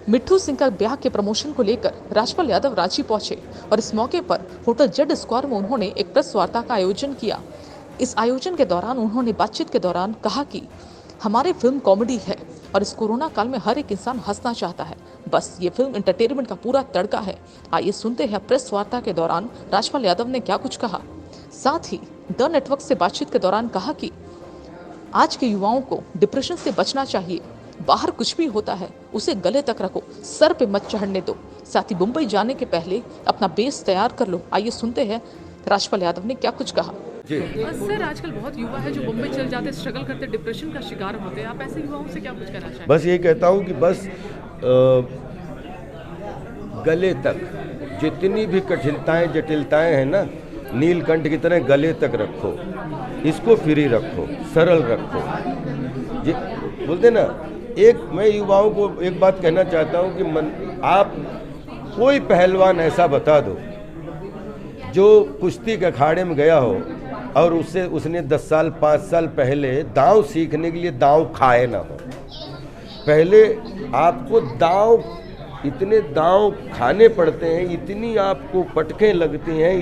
मिट्ठू सिंह का ब्याह के प्रमोशन को लेकर राजपाल यादव रांची पहुंचे और इस मौके पर होटल जेड स्क्वायर में उन्होंने एक प्रेस वार्ता का आयोजन किया। इस आयोजन के दौरान उन्होंने बातचीत के दौरान कहा कि हमारी फिल्म कॉमेडी है और इस कोरोना काल में हर एक इंसान हंसना चाहता है। बस ये फिल्म एंटरटेनमेंट का पूरा तड़का है। आइए सुनते हैं प्रेस वार्ता के दौरान राजपाल यादव ने क्या कुछ कहा। साथ ही द नेटवर्क से बातचीत के दौरान कहा कि आज के युवाओं को डिप्रेशन से बचना चाहिए। बाहर कुछ भी होता है उसे गले तक रखो, सर पे मत चढ़ने दो। साथ ही मुंबई जाने के पहले अपना बेस तैयार कर लो। आइए सुनते हैं राजपाल यादव ने क्या कुछ कहा। सर, आजकल बहुत युवा है जो मुंबई चल जाते, स्ट्रगल करते, डिप्रेशन का शिकार होते हैं। आप ऐसे युवाओं से क्या कुछ कहना चाहेंगे? बस ये कहता हूँ कि बस गले तक जितनी भी कठिनताएं जटिलताएं हैं ना, नीलकंठ की तरह गले तक रखो, इसको फ्री रखो, सरल रखो। बोलते ना, मैं युवाओं को एक बात कहना चाहता हूँ कि आप कोई पहलवान ऐसा बता दो जो कुश्ती के अखाड़े में गया हो और उसने 10 साल 5 साल पहले दांव सीखने के लिए दांव खाए ना हो। पहले आपको इतने दांव खाने पड़ते हैं, इतनी आपको पटकें लगती हैं,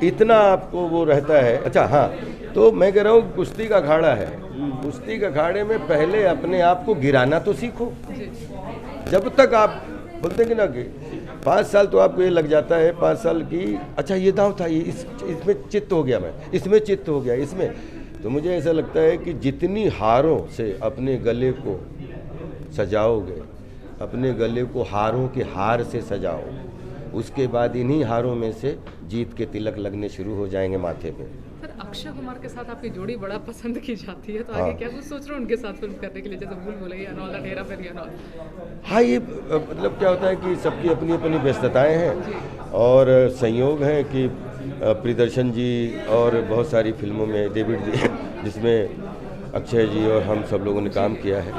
इतना आपको वो रहता है। अच्छा हाँ, तो मैं कह रहा हूँ कुश्ती का अखाड़ा है, कुश्ती के अखाड़े में पहले अपने आप को गिराना तो सीखो। जब तक आप बोलते कि ना कि 5 साल तो आपको ये लग जाता है, 5 साल की अच्छा ये दांव था, ये इसमें चित्त हो गया, मैं इसमें चित्त हो गया, इसमें। तो मुझे ऐसा लगता है कि जितनी हारों से अपने गले को सजाओगे, अपने गले को हारों के हार से सजाओ, उसके बाद इन्हीं हारों में से जीत के तिलक लगने शुरू हो जाएंगे माथे पे। सर, अक्षय कुमार के साथ आपकी जोड़ी बड़ा पसंद की जाती है, तो आगे क्या कुछ सोच रहे हो उनके साथ फिल्म करने के लिए, जैसे Bhool Bhulaiyaa and all that, Hera Pheri and all? हाँ, ये मतलब क्या होता है कि सबकी अपनी अपनी व्यस्तताएं हैं और संयोग है कि प्रियदर्शन जी और बहुत सारी फिल्मों में डेविड जी जिसमें अक्षय जी और हम सब लोगों ने काम किया है।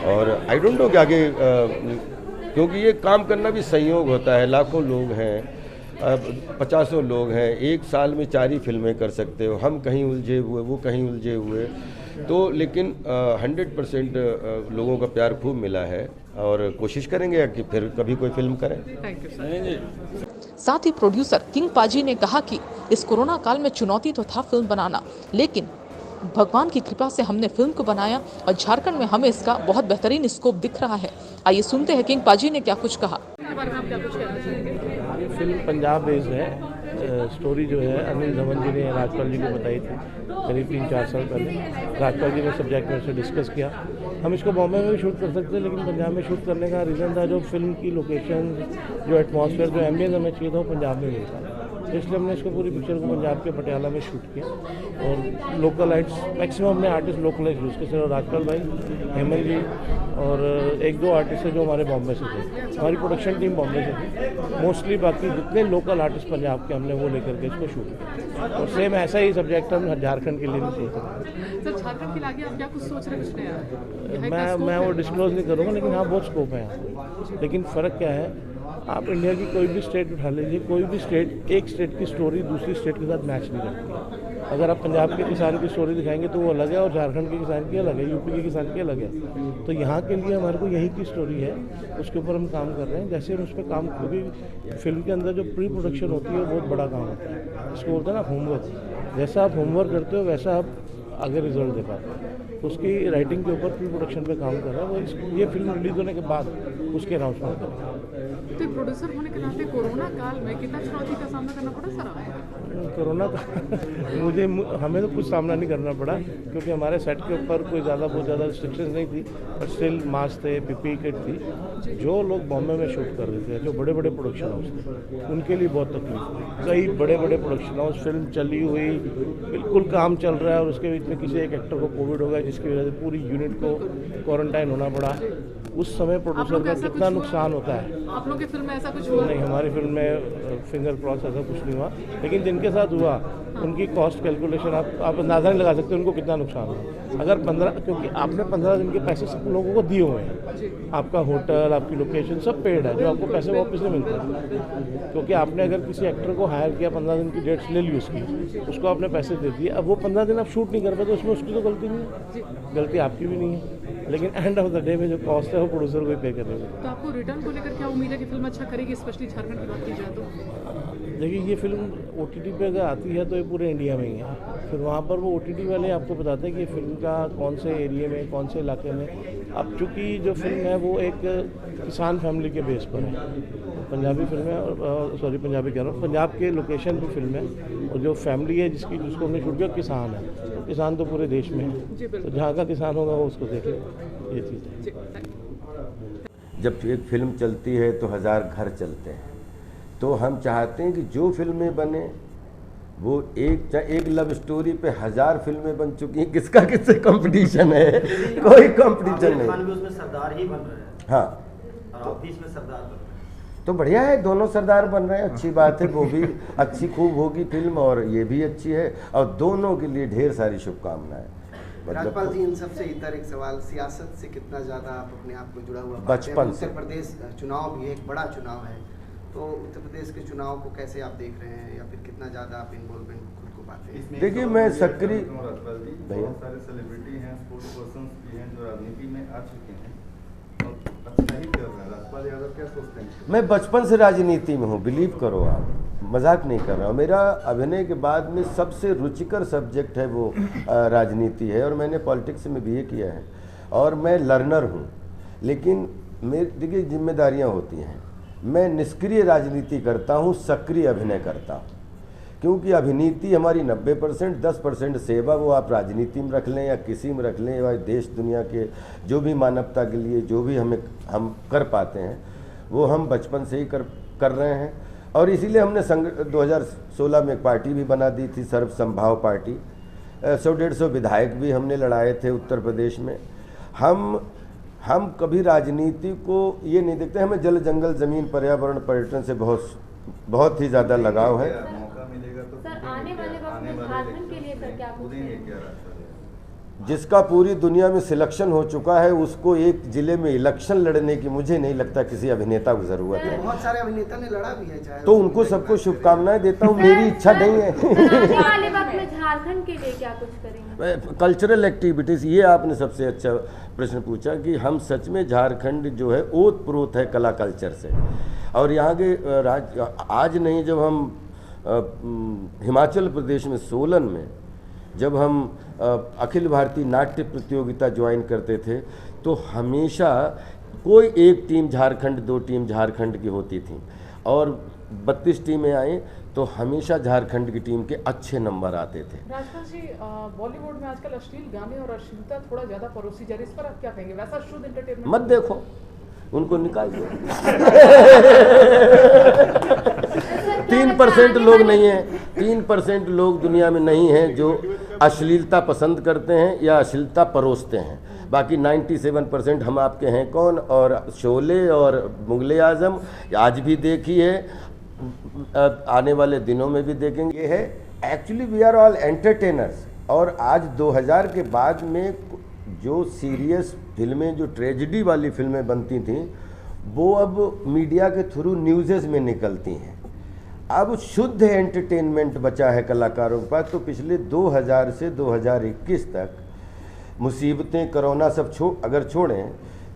और आई डोंट नो कि आगे क्योंकि ये काम करना भी संयोग होता है। लाखों लोग हैं, 50 लोग हैं, एक साल में 4 ही फिल्में कर सकते हो। हम कहीं उलझे हुए, वो कहीं उलझे हुए, तो लेकिन 100% लोगों का प्यार खूब मिला है और कोशिश करेंगे कि फिर कभी कोई फिल्म करें। Thank you sir. साथ ही प्रोड्यूसर किंग पाजी ने कहा कि इस कोरोना काल में चुनौती तो था फिल्म बनाना, लेकिन भगवान की कृपा से हमने फिल्म को बनाया और झारखंड में हमें इसका बहुत बेहतरीन स्कोप दिख रहा है। आइए सुनते हैं किंग पाजी ने क्या कुछ कहा। इसके बारे में आप क्या कुछ कहना चाहेंगे? फिल्म पंजाब बेस्ड है। स्टोरी जो है अनिल धवन जी ने राजपाल जी को बताई थी करीब 3-4 साल पहले। राजपाल जी ने सब्जेक्ट में से डिस्कस किया। हम इसको बॉम्बे में भी शूट कर सकते हैं, लेकिन पंजाब में शूट करने का रीज़न था जो फिल्म की लोकेशन, जो एटमॉस्फेयर, जो एम्बियंस हमें चाहिए था वो पंजाब में मिलता। तो इसलिए हमने इसको पूरी पिक्चर को पंजाब के पटियाला में शूट किया और लोकलाइट्स मैक्सिमम हमने आर्टिस्ट लोकलाइज यूज़ किए। सिर्फ राजपाल भाई, हेमंत जी और 1-2 आर्टिस्ट हैं जो हमारे बॉम्बे से थे। हमारी प्रोडक्शन टीम बॉम्बे से थी मोस्टली। बाकी जितने लोकल आर्टिस्ट पंजाब के हमने वो लेकर के इसको शूट किया और सेम ऐसा ही सब्जेक्ट हम झारखंड के लिए भी सोच रहे हैं। सर, झारखंड के लिए आगे आप क्या कुछ सोच रहे हैं? कुछ नया? मैं वो डिस्क्लोज नहीं करूँगा, लेकिन हाँ बहुत स्कोप है यहाँ। लेकिन फ़र्क क्या है, आप इंडिया की कोई भी स्टेट उठा लीजिए, कोई भी स्टेट, एक स्टेट की स्टोरी दूसरी स्टेट के साथ मैच नहीं करती है। अगर आप पंजाब के किसान की स्टोरी दिखाएंगे तो वो अलग है और झारखंड के किसान की अलग है, यूपी के किसान की अलग है। तो यहाँ के लिए हमारे को यहीं की स्टोरी है, उसके ऊपर हम काम कर रहे हैं। जैसे हम उस पर काम, क्योंकि फिल्म के अंदर जो प्री प्रोडक्शन होती है वो बहुत बड़ा काम होता है। इसको बोलते हैं ना होमवर्क। जैसा आप होमवर्क करते हो वैसा आप आगे रिजल्ट दे पाते हैं। उसकी राइटिंग के ऊपर प्री प्रोडक्शन पे काम कर रहा है वो। ये फिल्म रिलीज होने के बाद उसके अनाउंसमेंट करेंगे। तो प्रोड्यूसर होने के नाते कोरोना काल में कितना चुनौती का सामना करना पड़ा सर आपको? कोरोना का हमें तो कुछ सामना नहीं करना पड़ा, क्योंकि हमारे सेट के ऊपर कोई बहुत ज़्यादा रिस्ट्रिक्शंस नहीं थी, पर स्टिल मास्क थे, पीपीई किट थी। जो लोग बॉम्बे में शूट कर रहे थे, जो बड़े बड़े प्रोडक्शन हाउस थे, उनके लिए बहुत तकलीफ हुई। कई बड़े बड़े प्रोडक्शन हाउस, फिल्म चली हुई, बिल्कुल काम चल रहा है और उसके बीच में किसी एक एक्टर को कोविड हो गया, जिसकी वजह से पूरी यूनिट को क्वारंटाइन होना पड़ा। उस समय प्रोड्यूसर का कितना नुकसान होता है। आप लोग की फिल्म में ऐसा कुछ हुआ? नहीं, हमारी फिल्म में फिंगर क्रॉस ऐसा कुछ नहीं हुआ, लेकिन जिनके साथ हुआ उनकी कॉस्ट कैलकुलेशन आप अंदाज़ा नहीं लगा सकते उनको कितना नुकसान हुआ। अगर 15, क्योंकि आपने 15 दिन के पैसे सब लोगों को दिए हुए हैं, आपका होटल, आपकी लोकेशन सब पेड है, जो आपको पैसे वापस नहीं मिलते। क्योंकि आपने अगर किसी एक्टर को हायर किया, 15 दिन की डेट्स ले ली उसकी, उसको आपने पैसे दे दिए, अब वो 15 दिन आप शूट नहीं कर पाए तो उसमें उसकी तो गलती नहीं है, गलती आपकी भी नहीं है। लेकिन एंड ऑफ द डे में जो कॉस्ट है वो प्रोड्यूसर को ही पे करनी होगी। तो आपको रिटर्न को लेकर क्या उम्मीद है कि फिल्म अच्छा करेगी, स्पेशली झारखंड की बात की जाए तो? देखिए ये फिल्म OTT पे अगर आती है तो ये पूरे इंडिया में ही है, फिर वहाँ पर वो OTT वाले आपको बताते हैं कि फिल्म का कौन से एरिया में, कौन से इलाके में। अब चूँकि जो फिल्म है वो एक किसान फैमिली के बेस पर है, पंजाबी फिल्म है, और सॉरी पंजाबी कह रहा हूँ, पंजाब के लोकेशन पे फिल्म है, और जो फैमिली है जिसको हमने शूट किया किसान है। तो किसान तो पूरे देश में है, तो जहाँ का किसान होगा वो उसको देखे, ये चीज़ है। जब एक फिल्म चलती है तो 1000 घर चलते हैं, तो हम चाहते हैं कि जो फिल्में बने वो एक लव स्टोरी पे 1000 फिल्में बन चुकी हैं, किसका किससे कंपटीशन है? कोई कंपटीशन नहीं। उसमें सरदार ही बन रहे हैं। हाँ, और आप भी इसमें सरदार बन रहे हैं। तो बढ़िया है, दोनों सरदार बन रहे हैं, अच्छी बात है। वो भी अच्छी खूब होगी फिल्म और ये भी अच्छी है, और दोनों के लिए ढेर सारी शुभकामनाएं। राजपाल जी, इन सबसे इतर एक सवाल, सियासत से कितना ज़्यादा आप अपने आप को जुड़ा हुआ बचपन से। उत्तर प्रदेश चुनाव भी एक बड़ा चुनाव है, तो उत्तर प्रदेश के चुनाव को कैसे आप देख रहे हैं, या फिर कितना ज़्यादा आप इन्वॉल्वमेंट खुद को पाते हैं? देखिए, मैं सक्रिय राजपाल जी, बहुत सारे सेलिब्रिटी हैं, स्पोर्ट्स पर्सन भी हैं जो राजनीति में आ चुके हैं और अच्छा ही कर रहे हैं। राजपाल यादव क्या सोचते हैं? मैं बचपन से राजनीति में हूँ, बिलीव करो आप, मजाक नहीं कर रहा हूँ। मेरा अभिनय के बाद में सबसे रुचिकर सब्जेक्ट है वो राजनीति है, और मैंने पॉलिटिक्स में BA किया है, और मैं लर्नर हूँ। लेकिन देखिए जिम्मेदारियाँ होती हैं, मैं निष्क्रिय राजनीति करता हूँ, सक्रिय अभिनय करता हूँ। क्योंकि अभिनीति हमारी 90%, 10% सेवा, वो आप राजनीति में रख लें या किसी में रख लें, या देश दुनिया के जो भी मानवता के लिए जो भी हम कर पाते हैं वो हम बचपन से ही कर रहे हैं। और इसीलिए हमने 2016 में एक पार्टी भी बना दी थी, सर्व संभाव पार्टी। 100-150 विधायक भी हमने लड़ाए थे उत्तर प्रदेश में। हम कभी राजनीति को ये नहीं देखते, हमें जल जंगल ज़मीन पर्यावरण पर्यटन से बहुत ही ज़्यादा लगाव है। मौका मिलेगा तो सर आने वाले वक्त में झारखंड के लिए सर क्या कुछ करेंगे क्या राजपाल? जिसका पूरी दुनिया में सिलेक्शन हो चुका है उसको एक जिले में इलेक्शन लड़ने की मुझे नहीं लगता किसी अभिनेता को ज़रूरत है। बहुत सारे अभिनेता ने लड़ा भी है, चाहे तो उनको सबको शुभकामनाएं देता हूँ, मेरी इच्छा नहीं है। आने वाले वक्त में झारखंड के लिए क्या कुछ करेंगे? कल्चरल एक्टिविटीज़, ये आपने सबसे अच्छा प्रश्न पूछा कि हम सच में झारखंड जो है ओत प्रोत है कला कल्चर से। और यहाँ के आज नहीं, जब हम हिमाचल प्रदेश में सोलन में जब हम अखिल भारतीय नाट्य प्रतियोगिता ज्वाइन करते थे, तो हमेशा कोई एक टीम झारखंड, 2 टीम झारखंड की होती थी, और 32 टीमें आई तो हमेशा झारखंड की टीम के अच्छे नंबर आते थे। राजपाल जी, बॉलीवुड में आजकल अश्लील गाने और अश्लीलता थोड़ा ज़्यादा परोसी जा रही है, इस पर आप क्या कहेंगे? वैसा शुद्ध एंटरटेनमेंट मत देखो, उनको निकाल दो। 3% लोग नहीं हैं, 3% लोग दुनिया में नहीं हैं जो अश्लीलता पसंद करते हैं या अश्लीलता परोसते हैं। बाकी 97% हम आपके हैं कौन, और शोले और मुगले आजम आज भी देखी है, आने वाले दिनों में भी देखेंगे। ये है actually we are all entertainers. और आज 2000 के बाद में जो सीरियस फिल्में, जो ट्रेजिडी वाली फिल्में बनती थीं, वो अब मीडिया के थ्रू न्यूज़ेस में निकलती हैं। अब शुद्ध एंटरटेनमेंट बचा है कलाकारों के पास। तो पिछले 2000 से 2021 तक मुसीबतें, कोरोना सब अगर छोड़ें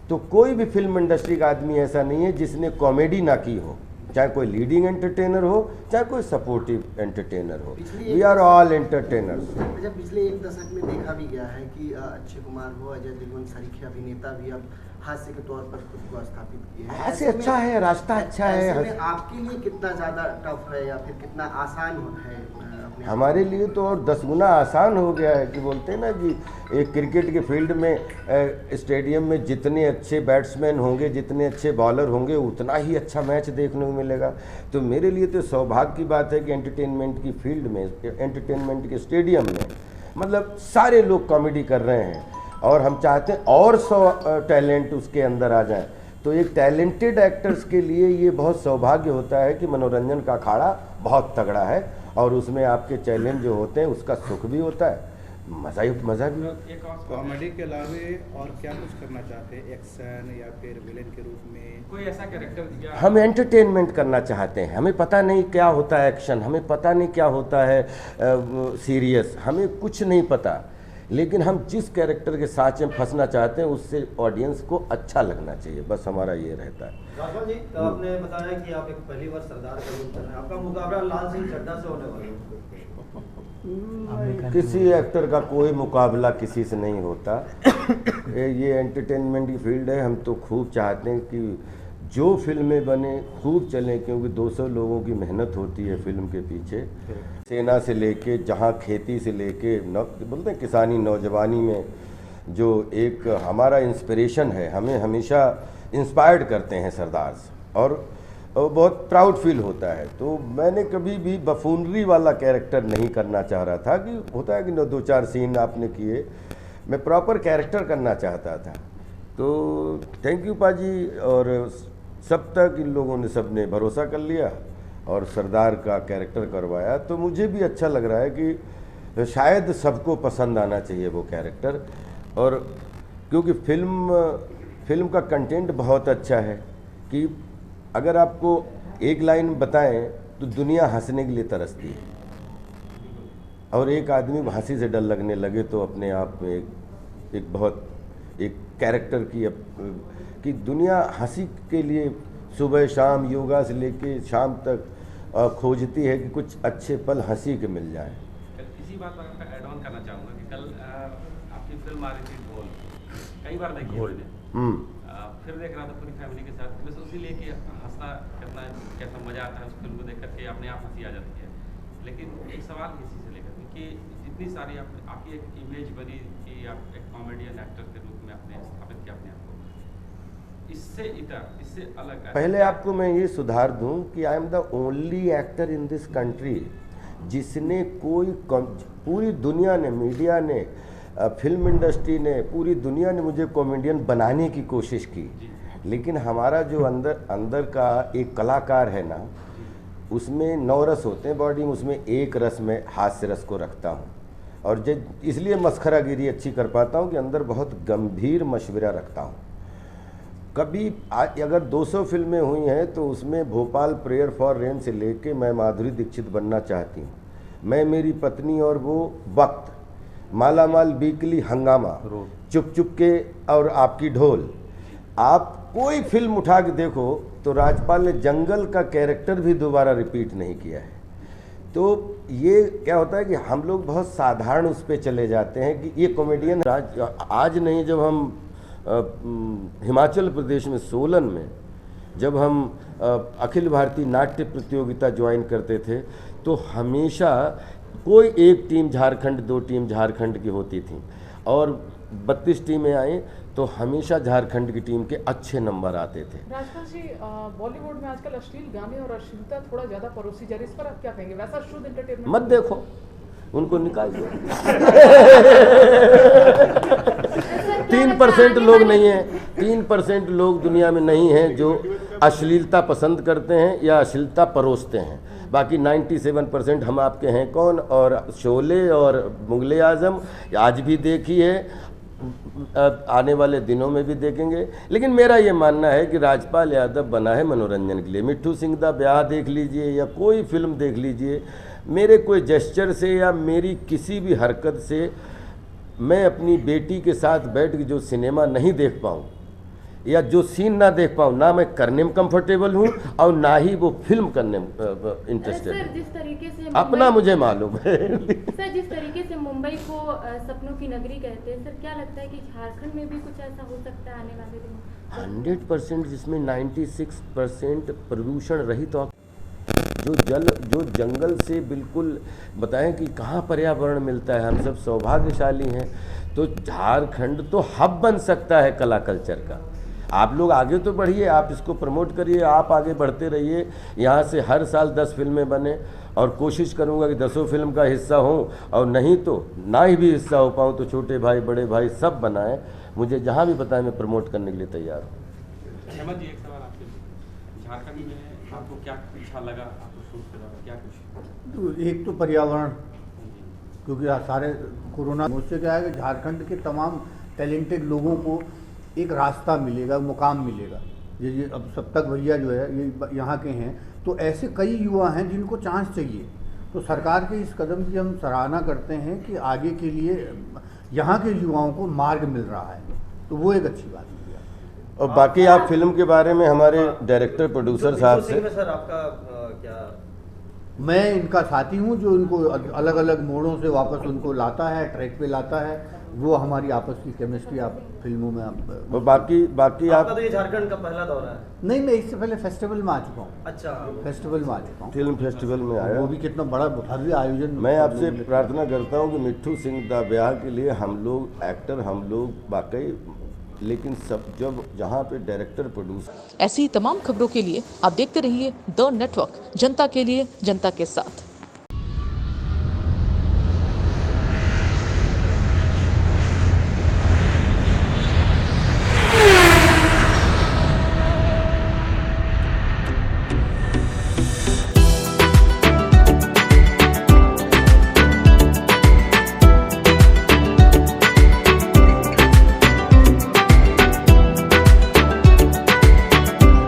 तो कोई भी फिल्म इंडस्ट्री का आदमी ऐसा नहीं है जिसने कॉमेडी ना की हो, चाहे कोई लीडिंग एंटरटेनर हो, चाहे कोई सपोर्टिव एंटरटेनर हो। We are all entertainers. जब पिछले 1 दशक में देखा भी गया है कि अक्षय कुमार हो, अजय देवगन सरीखे अभिनेता भी अब हास्य के तौर पर खुद को स्थापित किए हैं। हास्य अच्छा है, रास्ता अच्छा है। ऐसे में आपके लिए कितना ज़्यादा टफ है, या फिर कितना आसान है? हमारे लिए तो और 10 गुना आसान हो गया है कि बोलते हैं ना कि एक क्रिकेट के फील्ड में, स्टेडियम में जितने अच्छे बैट्समैन होंगे, जितने अच्छे बॉलर होंगे, उतना ही अच्छा मैच देखने को मिलेगा। तो मेरे लिए तो सौभाग्य की बात है कि एंटरटेनमेंट की फील्ड में, एंटरटेनमेंट के स्टेडियम में मतलब सारे लोग कॉमेडी कर रहे हैं, और हम चाहते हैं और 100 टैलेंट उसके अंदर आ जाए। तो एक टैलेंटेड एक्टर्स के लिए ये बहुत सौभाग्य होता है कि मनोरंजन का अखाड़ा बहुत तगड़ा है, और उसमें आपके चैलेंज जो होते हैं उसका सुख भी होता है, मज़ा भी। कॉमेडी के अलावे और क्या कुछ करना चाहते हैं? एक्शन या फिर विलेन के रूप में कोई ऐसा कैरेक्टर दिया? हम एंटरटेनमेंट करना चाहते हैं। हमें पता नहीं क्या होता है एक्शन, हमें पता नहीं क्या होता है सीरियस, हमें कुछ नहीं पता। लेकिन हम जिस कैरेक्टर के साथ में फंसना चाहते हैं उससे ऑडियंस को अच्छा लगना चाहिए, बस हमारा ये रहता है। राजपाल जी, आपने बताया कि आप एक पहली बार सरदार का रोल कर रहे हैं, आपका मुकाबला लाल सिंह चड्ढा से होने वाला है। किसी एक्टर का कोई मुकाबला किसी से नहीं होता। ये एंटरटेनमेंट की फील्ड है, हम तो खूब चाहते हैं कि जो फिल्में बने खूब चलें, क्योंकि 200 लोगों की मेहनत होती है फिल्म के पीछे। सेना से लेके जहाँ खेती से लेके बोलते हैं किसानी नौजवानी में जो एक हमारा इंस्पिरेशन है, हमें हमेशा इंस्पायर्ड करते हैं सरदार से, और बहुत प्राउड फील होता है। तो मैंने कभी भी बफूनरी वाला कैरेक्टर नहीं करना चाह रहा था, कि होता है कि 2-4 सीन आपने किए, मैं प्रॉपर कैरेक्टर करना चाहता था। तो थैंक यू पाजी, और सब तक इन लोगों ने सब ने भरोसा कर लिया और सरदार का कैरेक्टर करवाया। तो मुझे भी अच्छा लग रहा है कि शायद सबको पसंद आना चाहिए वो कैरेक्टर, और क्योंकि फिल्म का कंटेंट बहुत अच्छा है कि अगर आपको एक लाइन बताएं तो दुनिया हंसने के लिए तरसती है, और एक आदमी हंसी से डर लगने लगे तो अपने आप में एक कैरेक्टर की दुनिया हंसी के लिए सुबह शाम योगा से लेके शाम तक खोजती है कि कुछ अच्छे पल हंसी के मिल जाए। इसी बात पर ऐड ऑन करना चाहूँगा कि कल आपकी फिल्म आ रही थी ढोल, कई बार देखी मैंने, फिर देख रहा था पूरी फैमिली के साथ, बस उसी लिए कि हंसना कितना कैसा मज़ा आता है उस फिल्म को देख करके, अपने आप हंसी आ जाती है। लेकिन एक सवाल इसी से लेकर कि जितनी सारी आपकी एक इमेज बनी कि आप एक कॉमेडियन एक्टर के रूप में आपने स्थापित किया अपने आप को, इससे अलग है। पहले आपको मैं ये सुधार दूं कि I am the only actor in this country जिसने पूरी दुनिया ने, मीडिया ने, फिल्म इंडस्ट्री ने, पूरी दुनिया ने मुझे कॉमेडियन बनाने की कोशिश की, लेकिन हमारा जो अंदर का एक कलाकार है ना, उसमें 9 रस होते हैं बॉडी में, उसमें एक रस में हास्य रस को रखता हूँ, और इसलिए मस्खरागिरी अच्छी कर पाता हूँ कि अंदर बहुत गंभीर मशवरा रखता हूँ। कभी अगर 200 फिल्में हुई हैं तो उसमें भोपाल प्रेयर फॉर रेन से लेके मैं माधुरी दीक्षित बनना चाहती हूँ, मैं मेरी पत्नी और वो वक्त, मालामाल वीकली, हंगामा, चुप चुप के और आपकी ढोल। आप कोई फिल्म उठा के देखो तो राजपाल ने जंगल का कैरेक्टर भी दोबारा रिपीट नहीं किया है। तो ये क्या होता है कि हम लोग बहुत साधारण उस पर चले जाते हैं कि ये कॉमेडियन। आज नहीं, जब हम हिमाचल प्रदेश में सोलन में जब हम अखिल भारतीय नाट्य प्रतियोगिता ज्वाइन करते थे तो हमेशा कोई एक टीम झारखंड, 2 टीम झारखंड की होती थी, और 32 टीमें आई तो हमेशा झारखंड की टीम के अच्छे नंबर आते थे। राजपाल जी, बॉलीवुड में आजकल अश्लील गाने और अश्लीलता थोड़ा ज़्यादा परोसी जा रही है, इस पर आप क्या कहेंगे? वैसा शुद्ध एंटरटेनमेंट मत देखो, उनको निकाल दो। 3% लोग नहीं हैं, 3% लोग दुनिया में नहीं हैं जो अश्लीलता पसंद करते हैं या अश्लीलता परोसते हैं। बाकी 97% हम आपके हैं कौन, और शोले और मुगले आजम आज भी देखी है, आने वाले दिनों में भी देखेंगे। लेकिन मेरा ये मानना है कि राजपाल यादव बना है मनोरंजन के लिए। मिट्ठू सिंह दा ब्याह देख लीजिए या कोई फिल्म देख लीजिए, मेरे कोई जेस्चर से या मेरी किसी भी हरकत से मैं अपनी बेटी के साथ बैठ के जो सिनेमा नहीं देख पाऊँ या जो सीन ना देख पाऊँ, ना मैं करने में कंफर्टेबल हूँ और ना ही वो फिल्म करने में इंटरेस्टेड सर, जिस तरीके से अपना मुझे मालूम है। सर, जिस तरीके से मुंबई को सपनों की नगरी कहते हैं, सर क्या लगता है कि झारखंड में भी कुछ ऐसा हो सकता है आने वाले दिनों? 100%, जिसमें 96% प्रदूषण रहित तो जो जंगल से बिल्कुल बताएं कि कहाँ पर्यावरण मिलता है, हम सब सौभाग्यशाली हैं। तो झारखंड तो हब बन सकता है कला कल्चर का। आप लोग आगे तो बढ़िए, आप इसको प्रमोट करिए, आप आगे बढ़ते रहिए। यहाँ से हर साल 10 फिल्में बने और कोशिश करूँगा कि 10 फिल्म का हिस्सा हों, और नहीं तो ना ही भी हिस्सा हो पाऊँ तो छोटे भाई बड़े भाई सब बनाएं। मुझे जहाँ भी बताएं मैं प्रमोट करने के लिए तैयार हूँ। हेमंत जी, एक सवाल आपके, झारखंड में आपको क्या अच्छा लगा, आपको शूट करा, क्या कुछ? तो एक तो पर्यावरण, क्योंकि सारे कोरोना मुझसे क्या है कि झारखंड के तमाम टैलेंटेड लोगों को एक रास्ता मिलेगा, मुकाम मिलेगा। ये अब सब तक भैया जो है ये यहाँ के हैं, तो ऐसे कई युवा हैं जिनको चांस चाहिए। तो सरकार के इस कदम की हम सराहना करते हैं कि आगे के लिए यहाँ के युवाओं को मार्ग मिल रहा है, तो वो एक अच्छी बात है। और बाकी आप फिल्म के बारे में हमारे डायरेक्टर प्रोड्यूसर साहब से, सर आपका क्या? मैं इनका साथी हूँ जो इनको अलग अलग मोड़ों से वापस उनको लाता है, ट्रैक पे लाता है। वो हमारी आपस की केमिस्ट्री आप फिल्मों में आप और बाकी आप तो ये झारखंड का पहला दौरा है? नहीं, मैं इससे पहले फेस्टिवल में आ चुका हूँ। अच्छा, फेस्टिवल में आ चुका हूँ, फिल्म फेस्टिवल में आया। वो भी कितना बड़ा भव्य आयोजन। मैं आपसे प्रार्थना करता हूँ कि मिट्ठू सिंह दा ब्याह के लिए हम लोग एक्टर, हम लोग वाकई, लेकिन सब जब जहाँ पे डायरेक्टर प्रोड्यूसर। ऐसी ही तमाम खबरों के लिए आप देखते रहिए द नेटवर्क, जनता के लिए जनता के साथ।